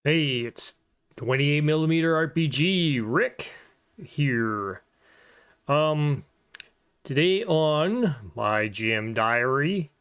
Hey, it's 28 millimeter RPG Rick here. Um, Today on my GM diary,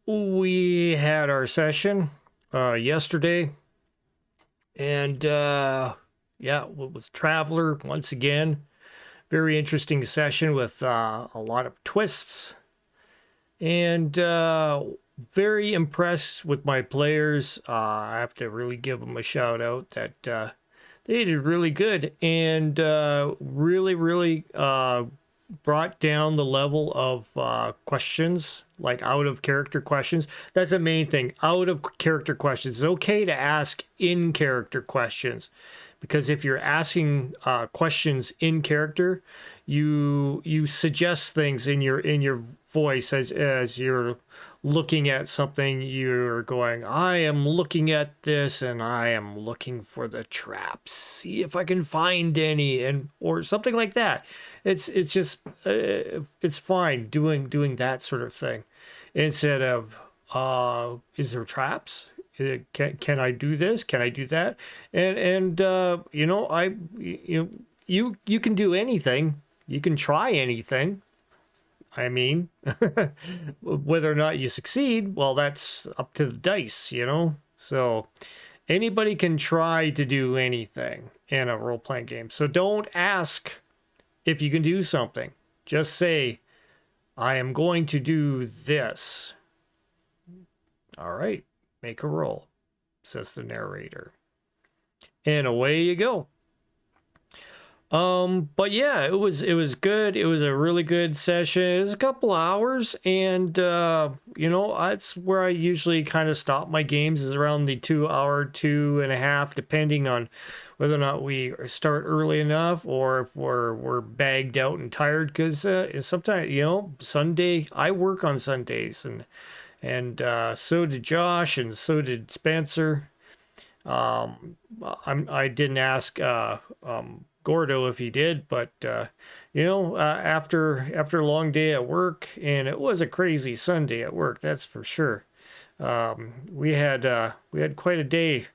we had our session yesterday, and yeah, it was Traveler once again. Very interesting session with a lot of twists, and very impressed with my players. I have to really give them a shout out that they did really good and really brought down the level of questions, like out of character questions. That's the main thing. Out of character questions. It's okay to ask in character questions, because if you're asking questions in character, you suggest things in your voice as you're looking at something. You're going, I am looking at this and I am looking for the traps, see if I can find any, and or something like that. It's just it's fine doing that sort of thing instead of is there traps, can I do this, can I do that, and you know, you can do anything, you can try anything. I mean, whether or not you succeed, well, that's up to the dice, you know? So anybody can try to do anything in a role playing game. So don't ask if you can do something. Just say, I am going to do this. All right, make a roll, says the narrator. And away you go. But yeah, it was good. It was a really good session. It was a couple hours, and you know, that's where I usually kind of stop my games, is around the 2 hour, 2.5, depending on whether or not we start early enough or if we're bagged out and tired. Because sometimes, you know, Sunday I work on Sundays, and so did Josh, and so did Spencer. I didn't ask Gordo if he did, but you know, after a long day at work, and it was a crazy Sunday at work, that's for sure. We had quite a day,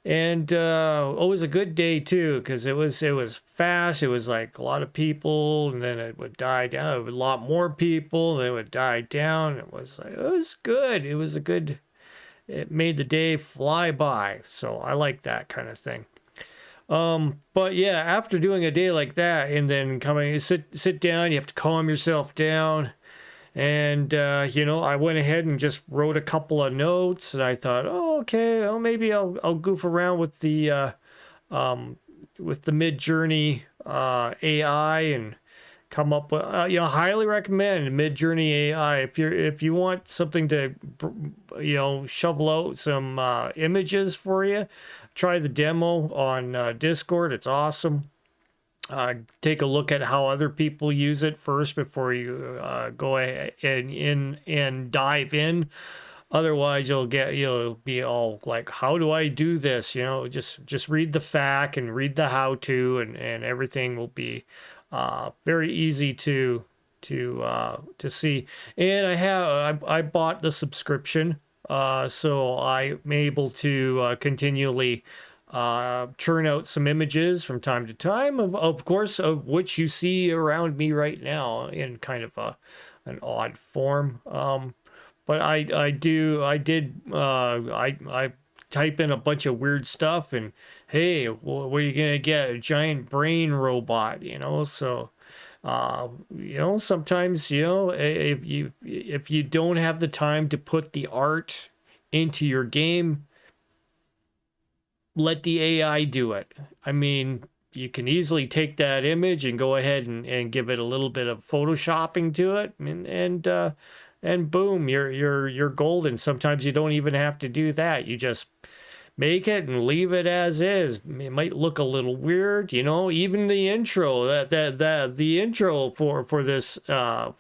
and it was a good day too, because it was fast. It was like a lot of people, and then it would die down. It would, a lot more people, then it would die down. It was like, it was good. It was a good. It made the day fly by. So I like that kind of thing. But yeah, after doing a day like that, and then coming sit down, you have to calm yourself down. And you know, I went ahead and just wrote a couple of notes, and I thought, oh, okay, well, maybe I'll goof around with the Mid Journey AI, and come up with, you know, highly recommend Mid Journey AI if you want something to, you know, shovel out some images for you. Try the demo on Discord. It's awesome. Take a look at how other people use it first before you go ahead and dive in. Otherwise, you'll be all like, how do I do this? You know, just read the FAQ and read the how to, and everything will be very easy to see. And I bought the subscription, so I'm able to continually churn out some images from time to time, of course, of which you see around me right now in kind of an odd form. But I type in a bunch of weird stuff, and hey, what are you gonna get? A giant brain robot, you know? So you know, sometimes, you know, if you don't have the time to put the art into your game, let the AI do it. I mean, you can easily take that image and go ahead and give it a little bit of photoshopping to it, and boom, you're golden. Sometimes you don't even have to do that. You just make it and leave it as is. It might look a little weird, you know. Even the intro, the intro for this you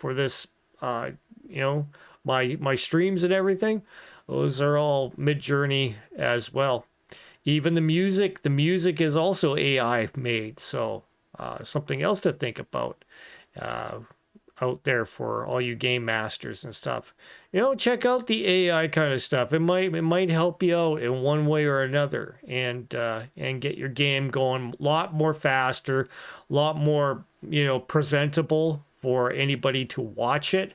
know, my streams and everything, those are all Mid Journey as well. Even the music is also AI made, so something else to think about. Uh, out there for all you game masters and stuff. Check out the AI kind of stuff. It might help you out in one way or another, and get your game going a lot more faster, a lot more presentable for anybody to watch it.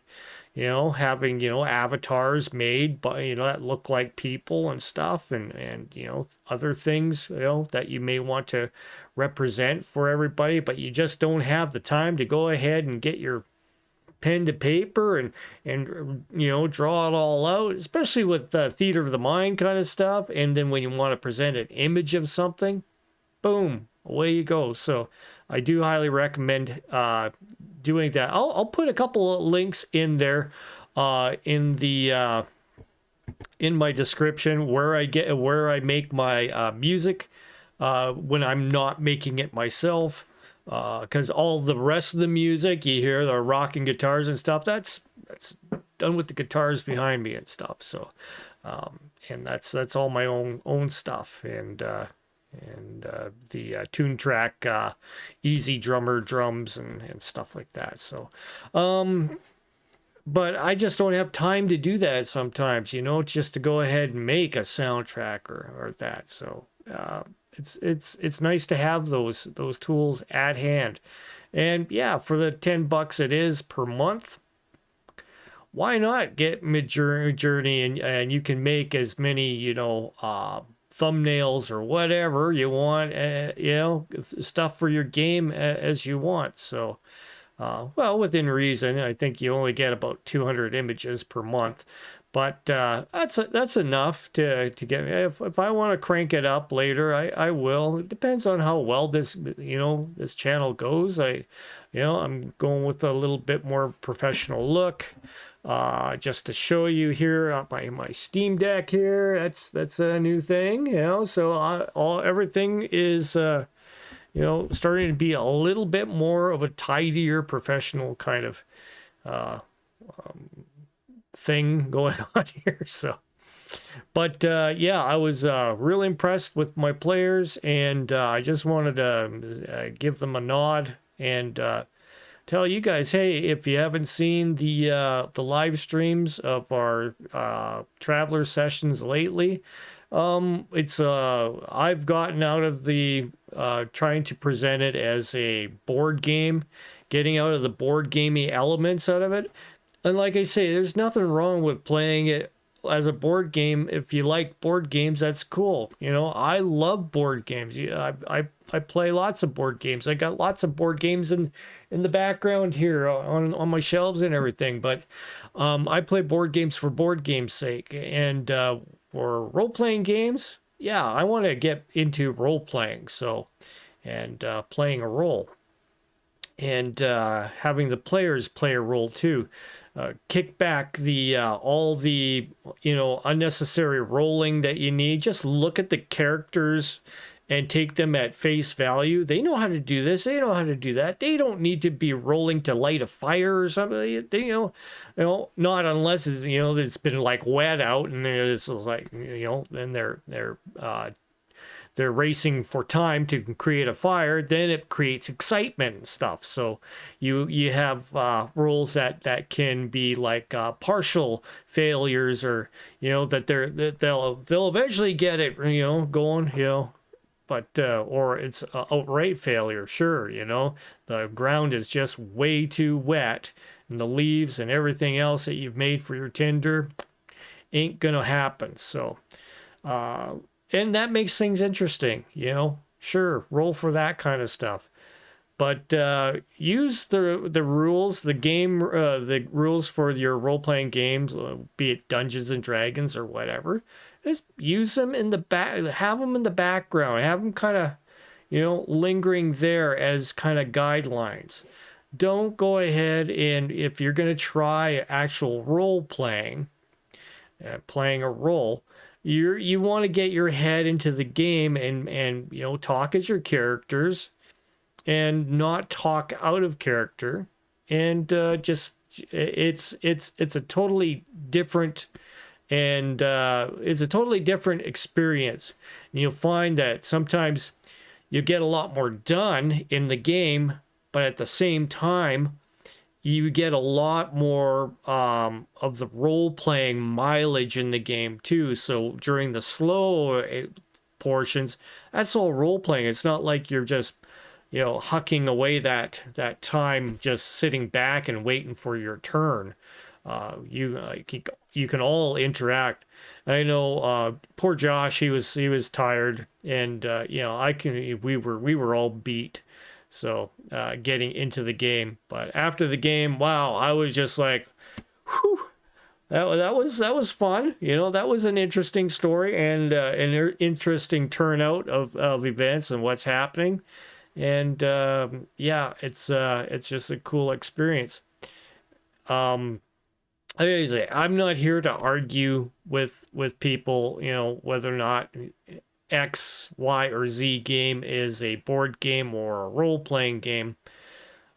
Having avatars made by that look like people and stuff, and other things that you may want to represent for everybody, but you just don't have the time to go ahead and get your pen to paper and draw it all out, especially with theater of the mind kind of stuff. And then when you want to present an image of something, boom, away you go. So I do highly recommend doing that. I'll put a couple of links in there in the in my description where I make my music when I'm not making it myself, because all the rest of the music you hear, the rocking guitars and stuff, that's done with the guitars behind me and stuff. So and that's all my own stuff, and the tune track easy drummer drums and stuff like that. So but I just don't have time to do that sometimes, just to go ahead and make a soundtrack or that. So it's nice to have those tools at hand. And yeah, for the $10 it is per month, why not get Midjourney, and you can make as many thumbnails or whatever you want, stuff for your game as you want. So well, within reason. I think you only get about 200 images per month, but that's enough to get. If I want to crank it up later, I will. It depends on how well this channel goes. I'm going with a little bit more professional look, just to show you here my Steam Deck here. That's a new thing, So everything is starting to be a little bit more of a tidier professional kind of thing going on here. So, but yeah, I was really impressed with my players, and I just wanted to give them a nod and tell you guys, hey, if you haven't seen the live streams of our Traveler sessions lately, it's I've gotten out of the trying to present it as a board game, getting out of the board gamey elements out of it. And like I say, there's nothing wrong with playing it as a board game. If you like board games, that's cool. I love board games. I play lots of board games. I got lots of board games in the background here on my shelves and everything. But I play board games for board game's sake. And for role-playing games, yeah, I want to get into role-playing. So, and playing a role. And having the players play a role too. Kick back the all the unnecessary rolling that you need. Just look at the characters and take them at face value. They know how to do this. They know how to do that. They don't need to be rolling to light a fire or something. They, not unless it's been like wet out and it's like then they're racing for time to create a fire. Then it creates excitement and stuff. So you have rules that can be like partial failures, or that they'll eventually get it going, but or it's outright failure. Sure, the ground is just way too wet, and the leaves and everything else that you've made for your tinder ain't gonna happen. So and that makes things interesting, Sure, roll for that kind of stuff. But use the rules, the rules for your role-playing games, be it Dungeons and Dragons or whatever. Just use them in the back, have them in the background, have them kind of, lingering there as kind of guidelines. Don't go ahead and, if you're going to try actual role-playing, playing a role, you want to get your head into the game and talk as your characters and not talk out of character, and just it's a totally different experience. And you'll find that sometimes you get a lot more done in the game, but at the same time you get a lot more of the role-playing mileage in the game too. So during the slow portions, that's all role-playing. It's not like you're just, you know, hucking away that time just sitting back and waiting for your turn. You can all interact. I know poor Josh, he was tired, and you know, we were all beat. So getting into the game, but after the game, wow, I was just like, whew, that was fun. You know, that was an interesting story and an interesting turnout of events and what's happening. And yeah, it's just a cool experience. Um, I'm not here to argue with people, you know, whether or not X, Y, or Z game is a board game or a role playing game.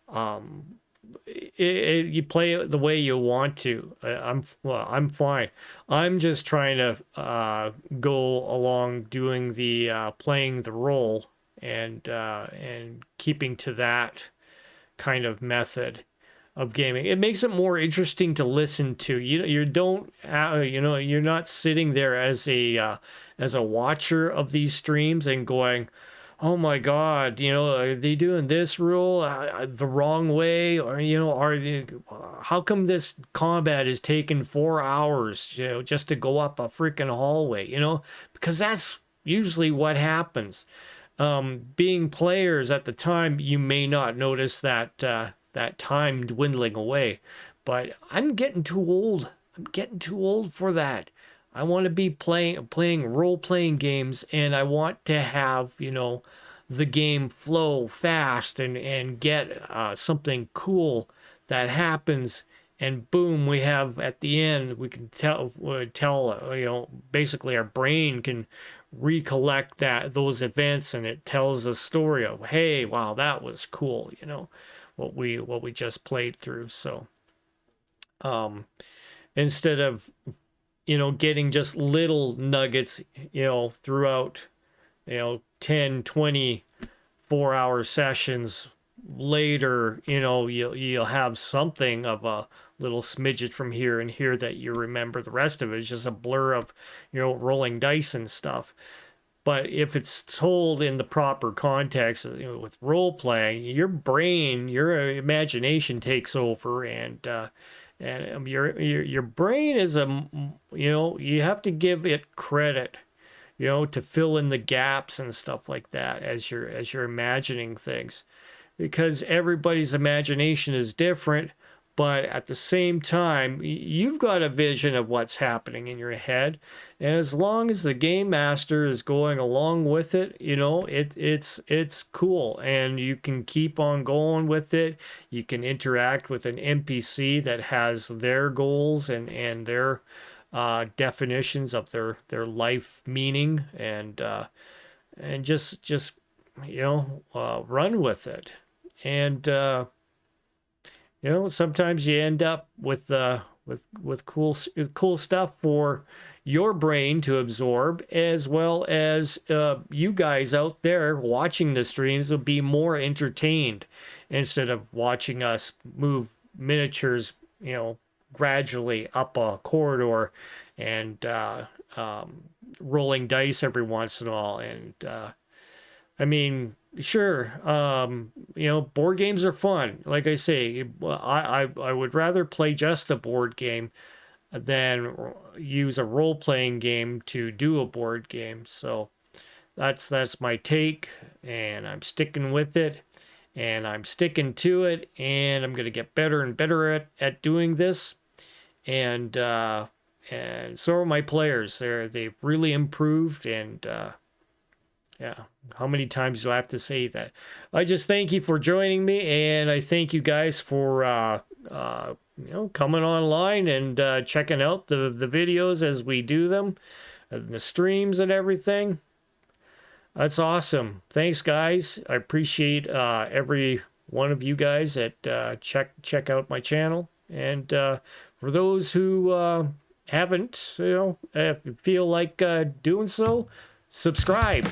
Um, you play it the way you want to. I'm fine. I'm just trying to go along doing the playing the role and keeping to that kind of method of gaming. It makes it more interesting to listen to. You don't you know, you're not sitting there as a watcher of these streams and going, oh my god, you know, are they doing this rule the wrong way, or you know, are they, how come this combat is taking 4 hours, you know, just to go up a freaking hallway, you know, because that's usually what happens. Being players at the time, you may not notice that time dwindling away. But I'm getting too old. I'm getting too old for that. I want to be playing role-playing games, and I want to have, you know, the game flow fast and get something cool that happens, and boom, we have at the end, we can tell you know, basically our brain can recollect those events, and it tells a story of, hey, wow, that was cool, you know, what we just played through. So um instead of, you know, getting just little nuggets, you know, throughout, you know, 10, 20 4-hour sessions later, you know, you'll have something of a little smidget from here and here that you remember. The rest of it is just a blur of, you know, rolling dice and stuff. But if it's told in the proper context, you know, with role playing, your brain, your imagination takes over, and your brain is you know, you have to give it credit, you know, to fill in the gaps and stuff like that as you're imagining things, because everybody's imagination is different. But at the same time, you've got a vision of what's happening in your head, and as long as the game master is going along with it, you know, it's cool, and you can keep on going with it. You can interact with an NPC that has their goals and their definitions of their life meaning, and just you know, run with it. And you know, sometimes you end up with cool stuff for your brain to absorb, as well as you guys out there watching the streams will be more entertained instead of watching us move miniatures, you know, gradually up a corridor and rolling dice every once in a while. And I mean, sure, you know, board games are fun. Like I say, I would rather play just a board game than use a role-playing game to do a board game. So that's my take, and I'm sticking with it, and I'm sticking to it, and I'm gonna get better and better at doing this. And so are my players. They've really improved, and yeah, how many times do I have to say that? I just thank you for joining me, and I thank you guys for you know, coming online and checking out the videos as we do them, and the streams and everything. That's awesome. Thanks, guys. I appreciate every one of you guys that check out my channel. And for those who haven't, you know, if you feel like doing so, subscribe.